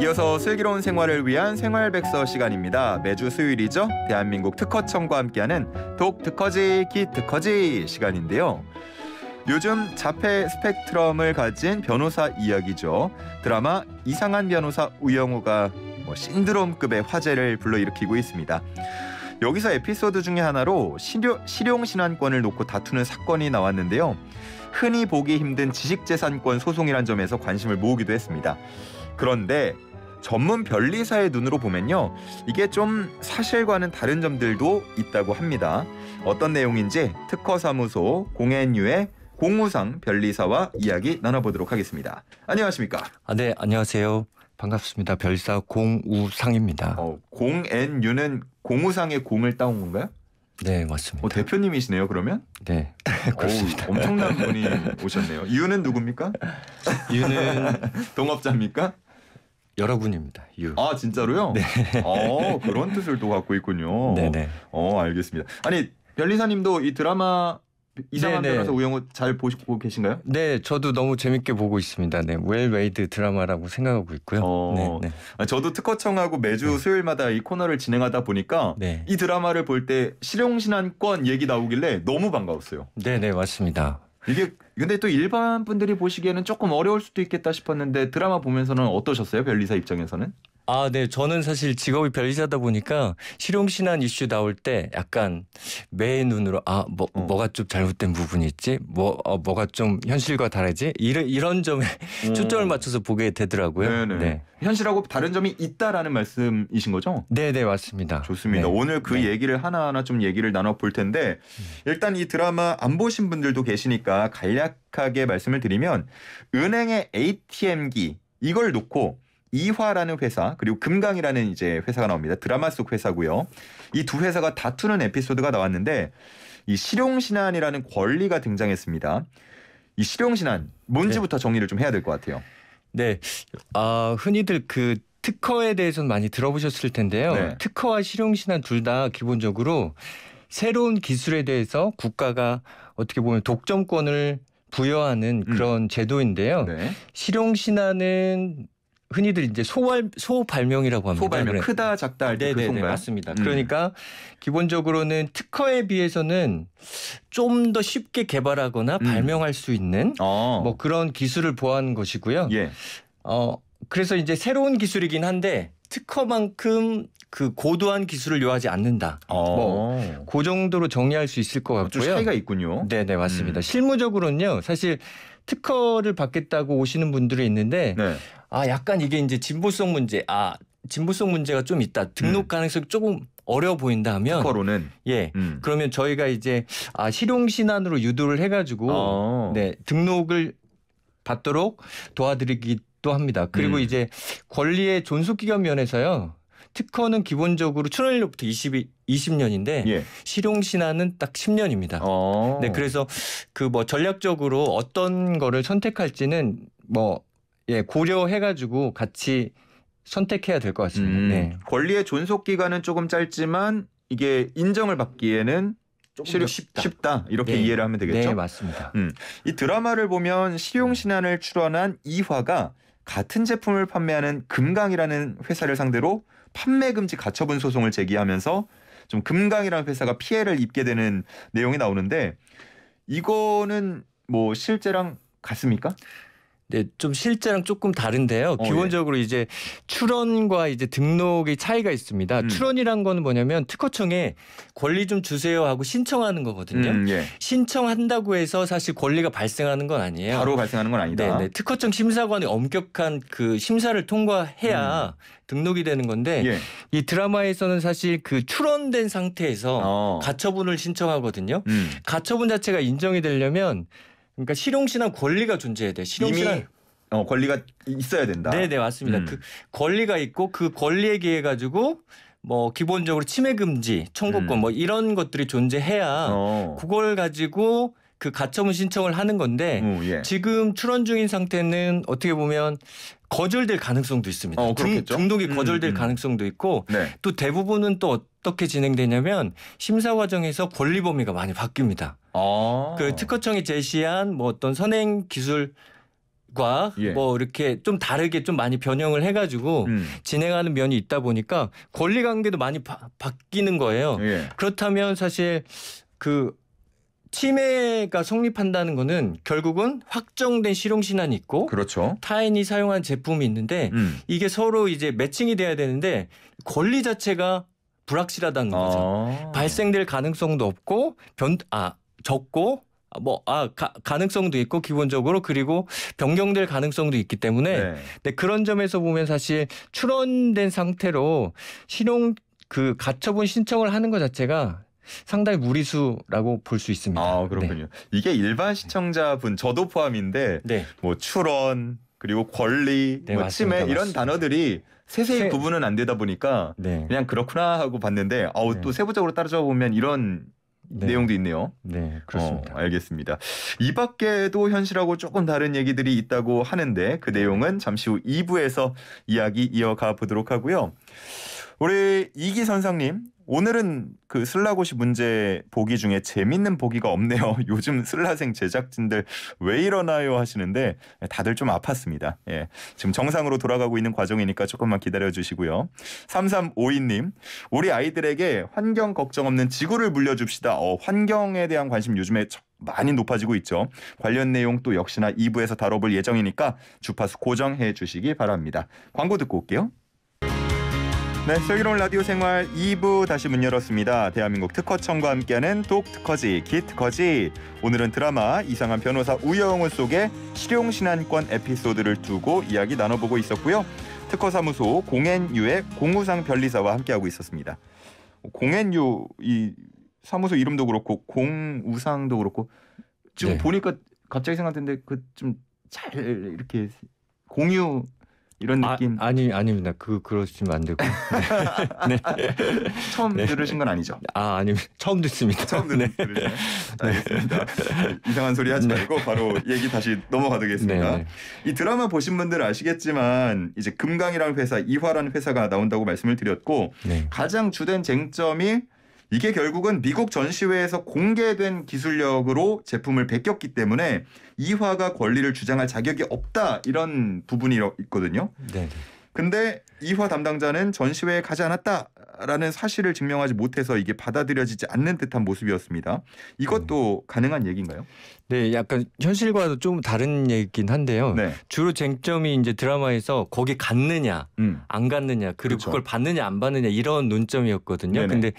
이어서 슬기로운 생활을 위한 생활백서 시간입니다. 매주 수요일이죠. 대한민국 특허청과 함께하는 독특허지 기특허지 시간인데요. 요즘 자폐 스펙트럼을 가진 변호사 이야기죠. 드라마 이상한 변호사 우영우가 신드롬급의 화제를 불러일으키고 있습니다. 여기서 에피소드 중에 하나로 실용신안권을 놓고 다투는 사건이 나왔는데요. 흔히 보기 힘든 지식재산권 소송이란 점에서 관심을 모으기도 했습니다. 그런데 전문 변리사의 눈으로 보면요, 이게 좀 사실과는 다른 점들도 있다고 합니다. 어떤 내용인지 특허사무소 공앤유의 공우상 변리사와 이야기 나눠보도록 하겠습니다. 안녕하십니까? 네, 안녕하세요. 반갑습니다. 변리사 공우상입니다. 공앤유는 공우상의 공을 따온 건가요? 네, 맞습니다. 대표님이시네요, 그러면? 네, 그렇습니다. 엄청난 분이 오셨네요. 유는 누굽니까? 유는 동업자입니까? 여러분입니다. 유. 아, 진짜로요? 네. 그런 뜻을 또 갖고 있군요. 네네. 알겠습니다. 아니, 변리사님도 이 드라마 이상한 네네. 변호사 우영우 잘 보시고 계신가요? 네, 저도 너무 재밌게 보고 있습니다. 네, 웰메이드 드라마라고 생각하고 있고요. 네. 저도 특허청하고 매주 수요일마다 이 코너를 진행하다 보니까 이 드라마를 볼 때 실용신안권 얘기 나오길래 너무 반가웠어요. 네, 맞습니다. 이게 근데 또 일반 분들이 보시기에는 조금 어려울 수도 있겠다 싶었는데 드라마 보면서는 어떠셨어요? 변리사 입장에서는? 네. 저는 사실 직업이 변리사다 보니까 실용신안 이슈 나올 때 약간 매의 눈으로 뭐가 좀 잘못된 부분이 있지? 뭐가 좀 현실과 다르지? 이런 점에 초점을 맞춰서 보게 되더라고요. 네네. 네. 현실하고 다른 점이 있다라는 말씀이신 거죠? 네, 맞습니다. 좋습니다. 네. 오늘 그 얘기를 하나하나 좀 얘기를 나눠볼 텐데 일단 이 드라마 안 보신 분들도 계시니까 간략하게 말씀을 드리면 은행의 ATM기 이걸 놓고 이화라는 회사 그리고 금강이라는 이제 회사가 나옵니다. 드라마 속 회사고요. 이 두 회사가 다투는 에피소드가 나왔는데 이 실용신안이라는 권리가 등장했습니다. 이 실용신안 뭔지부터 정리를 좀 해야 될 것 같아요. 네, 흔히들 그 특허에 대해서는 많이 들어보셨을 텐데요. 네. 특허와 실용신안 둘 다 기본적으로 새로운 기술에 대해서 국가가 어떻게 보면 독점권을 부여하는 그런 제도인데요. 네. 실용신안은 흔히들 이제 소발명이라고 합니다. 소발명, 크다 작다 할 때 그 소인가요? 맞습니다. 그러니까 기본적으로는 특허에 비해서는 좀 더 쉽게 개발하거나 발명할 수 있는 뭐 그런 기술을 보호하는 것이고요. 예. 그래서 이제 새로운 기술이긴 한데 특허만큼 그 고도한 기술을 요하지 않는다. 그 정도로 정리할 수 있을 것 같고요. 좀 차이가 있군요. 네, 맞습니다. 실무적으로는요, 사실 특허를 받겠다고 오시는 분들이 있는데 약간 이게 이제 진보성 문제가 좀 있다. 등록 가능성이 조금 어려워 보인다 하면 특허로는 그러면 저희가 이제 실용신안으로 유도를 해가지고 등록을 받도록 도와드리기도 합니다. 그리고 이제 권리의 존속기간 면에서요. 특허는 기본적으로 출원일로부터 20년인데 실용신안은 딱 10년입니다. 네, 그래서 그 전략적으로 어떤 거를 선택할지는 고려해가지고 같이 선택해야 될 것 같습니다. 권리의 존속 기간은 조금 짧지만 이게 인정을 받기에는 조금 쉽다 이렇게 이해를 하면 되겠죠? 네, 맞습니다. 이 드라마를 보면 실용신안을 출원한 이화가 같은 제품을 판매하는 금강이라는 회사를 상대로 판매 금지 가처분 소송을 제기하면서 좀 금강이라는 회사가 피해를 입게 되는 내용이 나오는데 이거는 뭐 실제랑 같습니까? 네, 좀 실제랑 조금 다른데요. 기본적으로 이제 출원과 이제 등록의 차이가 있습니다. 출원이란 거는 뭐냐면 특허청에 권리 좀 주세요 하고 신청하는 거거든요. 신청한다고 해서 사실 권리가 발생하는 건 아니에요. 바로 발생하는 건 아니다. 네, 특허청 심사관이 엄격한 그 심사를 통과해야 등록이 되는 건데 이 드라마에서는 사실 그 출원된 상태에서 가처분을 신청하거든요. 가처분 자체가 인정이 되려면 그러니까 실용신안 권리가 존재해야 돼요. 실용신안 이미 권리가 있어야 된다. 네, 맞습니다. 그 권리가 있고 그 권리에 기해 가지고 뭐 기본적으로 침해 금지, 청구권 뭐 이런 것들이 존재해야 그걸 가지고 그 가처분 신청을 하는 건데 지금 출원 중인 상태는 어떻게 보면 거절될 가능성도 있습니다. 등록이 거절될 가능성도 있고 또 대부분은 또 어떻게 진행되냐면 심사 과정에서 권리 범위가 많이 바뀝니다. 그 특허청이 제시한 뭐 어떤 선행 기술 과 예. 뭐 이렇게 좀 다르게 좀 많이 변형을 해가지고 진행하는 면이 있다 보니까 권리 관계도 많이 바뀌는 거예요. 예. 그렇다면 사실 그 침해가 성립한다는 거는 결국은 확정된 실용신안이 있고 그렇죠. 타인이 사용한 제품이 있는데 이게 서로 이제 매칭이 돼야 되는데 권리 자체가 불확실하다는 거죠. 발생될 가능성도 없고 적고 가능성도 있고 기본적으로 그리고 변경될 가능성도 있기 때문에 네. 근데 그런 점에서 보면 사실 출원된 상태로 실용 그 가처분 신청을 하는 것 자체가 상당히 무리수라고 볼 수 있습니다. 아, 그렇군요. 네. 이게 일반 시청자분 저도 포함인데 네. 뭐 출원 그리고 권리, 네, 뭐 침해 맞습니다. 이런 단어들이 세세히 구분은 안 되다 보니까 네. 그냥 그렇구나 하고 봤는데 네. 또 세부적으로 따져 보면 이런 네. 내용도 있네요. 네, 그렇습니다. 알겠습니다. 이 밖에도 현실하고 조금 다른 얘기들이 있다고 하는데 그 내용은 잠시 후 2부에서 이야기 이어가 보도록 하고요. 우리 이기 선생님, 오늘은 그 슬라고시 문제 보기 중에 재밌는 보기가 없네요. 요즘 슬라생 제작진들 왜 이러나요 하시는데 다들 좀 아팠습니다. 예, 지금 정상으로 돌아가고 있는 과정이니까 조금만 기다려 주시고요. 3352님, 우리 아이들에게 환경 걱정 없는 지구를 물려줍시다. 환경에 대한 관심 요즘에 많이 높아지고 있죠. 관련 내용 또 역시나 2부에서 다뤄볼 예정이니까 주파수 고정해 주시기 바랍니다. 광고 듣고 올게요. 네, 슬기로운 라디오 생활 2부 다시 문 열었습니다. 대한민국 특허청과 함께하는 독특허지 기특허지. 오늘은 드라마 이상한 변호사 우영우 속의 실용신안권 에피소드를 두고 이야기 나눠보고 있었고요. 특허사무소 공앤유의 공우상 변리사와 함께하고 있었습니다. 공앤유 이 사무소 이름도 그렇고 공우상도 그렇고 지금 네. 보니까 갑자기 생각했는데 그 좀 잘 이렇게 공유 이런 느낌. 아닙니다. 그러시면 안 되고. 네. 처음 들으신 건 아니죠? 아닙니다. 처음 듣습니다. 처음 들으시네. 알겠습니다. 이상한 소리 하지 말고 바로 얘기 다시 넘어가도겠습니다. 네. 이 드라마 보신 분들 아시겠지만 이제 금강이라는 회사, 이화라는 회사가 나온다고 말씀을 드렸고 네. 가장 주된 쟁점이 이게 결국은 미국 전시회에서 공개된 기술력으로 제품을 베꼈기 때문에 이화가 권리를 주장할 자격이 없다 이런 부분이 있거든요. 네. 근데 이화 담당자는 전시회에 가지 않았다라는 사실을 증명하지 못해서 이게 받아들여지지 않는 듯한 모습이었습니다. 이것도 가능한 얘기인가요? 네, 약간 현실과도 좀 다른 얘기긴 한데요. 네. 주로 쟁점이 이제 드라마에서 거기 갔느냐, 안 갔느냐, 그리고 그렇죠. 그걸 받느냐 안 받느냐 이런 논점이었거든요. 네네. 근데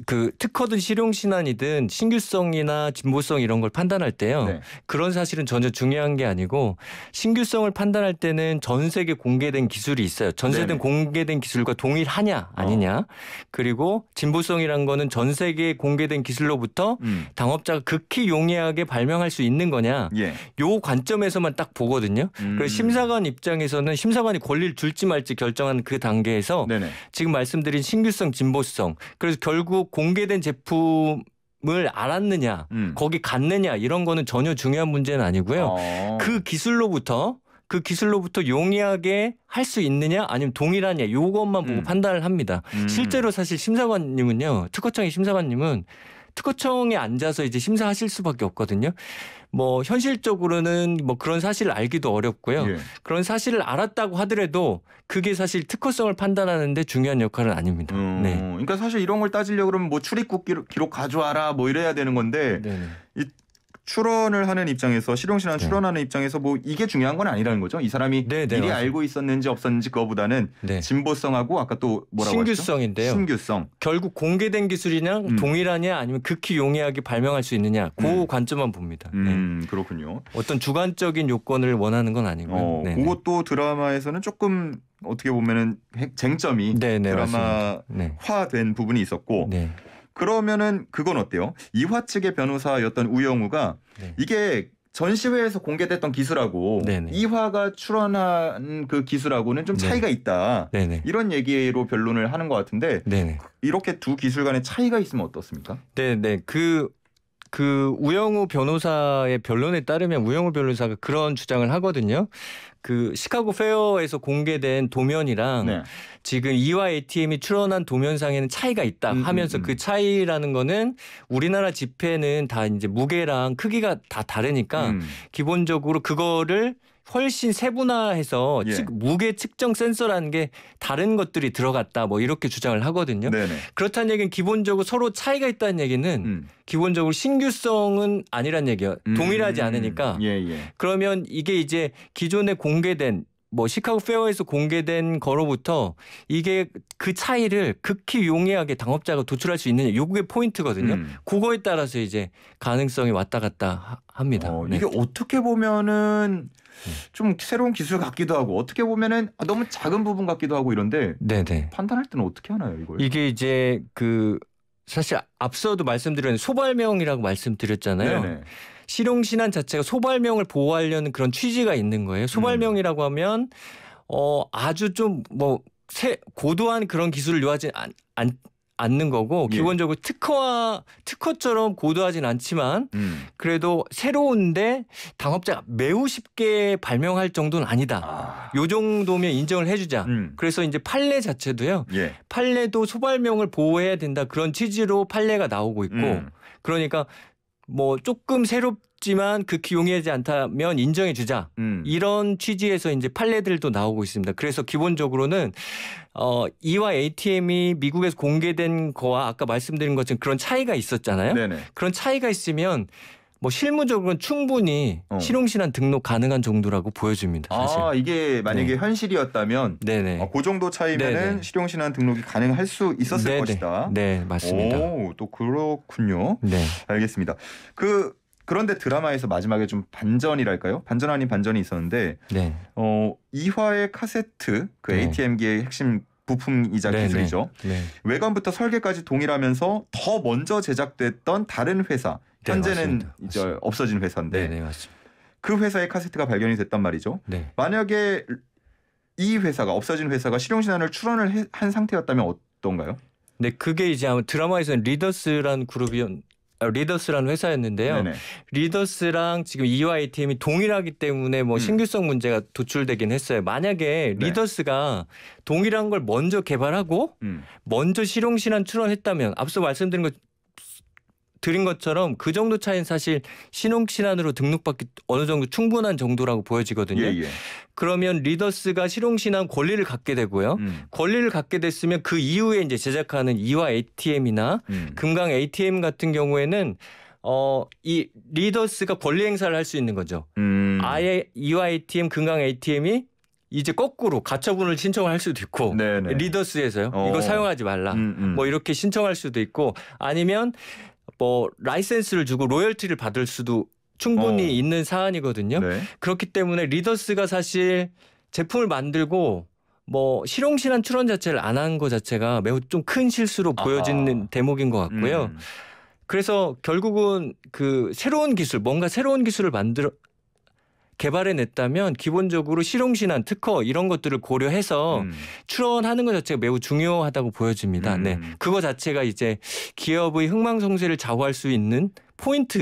그 특허든 실용신안이든 신규성이나 진보성 이런 걸 판단할 때요. 네. 그런 사실은 전혀 중요한 게 아니고 신규성을 판단할 때는 전 세계 공개된 기술이 있어요. 전 세계 네네. 공개된 기술과 동일하냐 아니냐. 그리고 진보성이란 거는 전 세계 공개된 기술로부터 당업자가 극히 용이하게 발명할 수 있는 거냐. 예. 요 관점에서만 딱 보거든요. 그래서 심사관 입장에서는 심사관이 권리를 줄지 말지 결정하는 그 단계에서 네네. 지금 말씀드린 신규성, 진보성. 그래서 결국 공개된 제품을 알았느냐, 거기 갔느냐 이런 거는 전혀 중요한 문제는 아니고요. 그 기술로부터 용이하게 할 수 있느냐 아니면 동일하냐 요것만 보고 판단을 합니다. 실제로 사실 심사관님은요. 특허청의 심사관님은 특허청에 앉아서 이제 심사하실 수밖에 없거든요. 뭐 현실적으로는 뭐 그런 사실을 알기도 어렵고요. 예. 그런 사실을 알았다고 하더라도 그게 사실 특허성을 판단하는데 중요한 역할은 아닙니다. 네. 그러니까 사실 이런 걸 따지려고 그러면 뭐 출입국 기록 가져와라 뭐 이래야 되는 건데 네네. 이 출원을 하는 입장에서 실용신안 네. 출원하는 입장에서 뭐 이게 중요한 건 아니라는 거죠. 이 사람이 네, 미리 맞습니다. 알고 있었는지 없었는지 그거보다는 네. 진보성하고 아까 또 뭐라고 신규성인데요. 하셨죠? 신규성. 결국 공개된 기술이냐 동일하냐 아니면 극히 용이하게 발명할 수 있느냐 그 관점만 봅니다. 네. 그렇군요. 어떤 주관적인 요건을 원하는 건 아니고요. 네. 그것도 드라마에서는 조금 어떻게 보면은 쟁점이 네네, 드라마화된 부분이 있었고 네. 그러면은 그건 어때요? 이화 측의 변호사였던 우영우가 네. 이게 전시회에서 공개됐던 기술하고 네네. 이화가 출원한 그 기술하고는 좀 네. 차이가 있다. 네네. 이런 얘기로 변론을 하는 것 같은데 네네. 이렇게 두 기술 간의 차이가 있으면 어떻습니까? 네네. 그 그 우영우 변호사의 변론에 따르면 우영우 변호사가 그런 주장을 하거든요. 그 시카고 페어에서 공개된 도면이랑 네. 지금 이화 ATM이 출원한 도면상에는 차이가 있다 하면서 그 차이라는 거는 우리나라 지폐는 다 이제 무게랑 크기가 다 다르니까 기본적으로 그거를 훨씬 세분화해서 예. 무게 측정 센서라는 게 다른 것들이 들어갔다 뭐 이렇게 주장을 하거든요. 네네. 그렇다는 얘기는 기본적으로 서로 차이가 있다는 얘기는 기본적으로 신규성은 아니란 얘기예요. 동일하지 않으니까. 예. 그러면 이게 이제 기존에 공개된 뭐 시카고 페어에서 공개된 거로부터 이게 그 차이를 극히 용이하게 당업자가 도출할 수 있느냐 요게 포인트거든요. 그거에 따라서 이제 가능성이 왔다 갔다 합니다. 네. 이게 어떻게 보면은 좀 새로운 기술 같기도 하고 어떻게 보면은 너무 작은 부분 같기도 하고 이런데 네네. 판단할 때는 어떻게 하나요 이걸? 이게 이제 그 사실 앞서도 말씀드렸는데 소발명이라고 말씀드렸잖아요. 네네. 실용신안 자체가 소발명을 보호하려는 그런 취지가 있는 거예요. 소발명이라고 하면 아주 좀 뭐 고도한 그런 기술을 요하지 않는 거고 예. 기본적으로 특허처럼 고도하진 않지만 그래도 새로운데 당업자가 매우 쉽게 발명할 정도는 아니다. 요 정도면 인정을 해주자. 그래서 이제 판례 자체도요. 예. 판례도 소발명을 보호해야 된다. 그런 취지로 판례가 나오고 있고 그러니까 뭐 조금 새롭지만 극히 용이하지 않다면 인정해 주자. 이런 취지에서 이제 판례들도 나오고 있습니다. 그래서 기본적으로는 이화 ATM이 미국에서 공개된 거와 아까 말씀드린 것처럼 그런 차이가 있었잖아요. 네네. 그런 차이가 있으면 뭐 실무적으로는 충분히 실용신안 등록 가능한 정도라고 보여집니다. 사실. 이게 만약에 현실이었다면 네네. 그 정도 차이면은 실용신안 등록이 가능할 수 있었을 것이다. 네, 맞습니다. 또 그렇군요. 네. 알겠습니다. 그런데 드라마에서 마지막에 좀 반전이랄까요? 반전 아닌 반전이 있었는데 네. 이화의 카세트 그 ATM기의 핵심 부품이자 기술이죠. 네. 외관부터 설계까지 동일하면서 더 먼저 제작됐던 다른 회사 현재는 네, 이제 없어진 회사인데 네, 맞습니다. 그 회사의 카세트가 발견이 됐단 말이죠. 네. 만약에 이 회사가 없어진 회사가 실용신안을 출원을 한 상태였다면 어떤가요? 네, 그게 이제 아마 드라마에서는 리더스라는 리더스라는 회사였는데요. 네네. 리더스랑 지금 이화 ATM이 동일하기 때문에 뭐 신규성 문제가 도출되긴 했어요. 만약에 리더스가 동일한 걸 먼저 개발하고 먼저 실용신안 출원했다면 앞서 드린 것처럼 그 정도 차이는 사실 실용신안으로 등록받기 어느 정도 충분한 정도라고 보여지거든요. 예. 그러면 리더스가 실용신안 권리를 갖게 되고요. 권리를 갖게 됐으면 그 이후에 이제 제작하는 이화 ATM이나 금강 ATM 같은 경우에는 이 리더스가 권리 행사를 할 수 있는 거죠. 아예 이화 ATM, 금강 ATM이 이제 거꾸로 가처분을 신청할 수도 있고 네네. 리더스에서요. 이거 사용하지 말라. 뭐 이렇게 신청할 수도 있고 아니면 뭐 라이센스를 주고 로열티를 받을 수도 충분히 있는 사안이거든요. 네. 그렇기 때문에 리더스가 사실 제품을 만들고 뭐 실용신안 출원 자체를 안 한 것 자체가 매우 좀 큰 실수로 보여지는 대목인 것 같고요. 그래서 결국은 그 새로운 기술을 개발해냈다면 기본적으로 실용신안, 특허 이런 것들을 고려해서 출원하는 것 자체가 매우 중요하다고 보여집니다. 네, 그거 자체가 이제 기업의 흥망성쇠를 좌우할 수 있는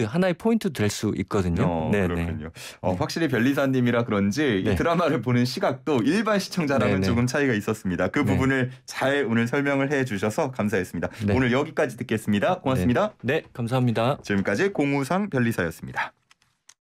하나의 포인트 될 수 있거든요. 그렇군요. 확실히 변리사님이라 그런지 이 드라마를 보는 시각도 일반 시청자랑은 조금 차이가 있었습니다. 그 부분을 잘 오늘 설명을 해주셔서 감사했습니다. 오늘 여기까지 듣겠습니다. 고맙습니다. 네, 감사합니다. 지금까지 공우상 변리사였습니다.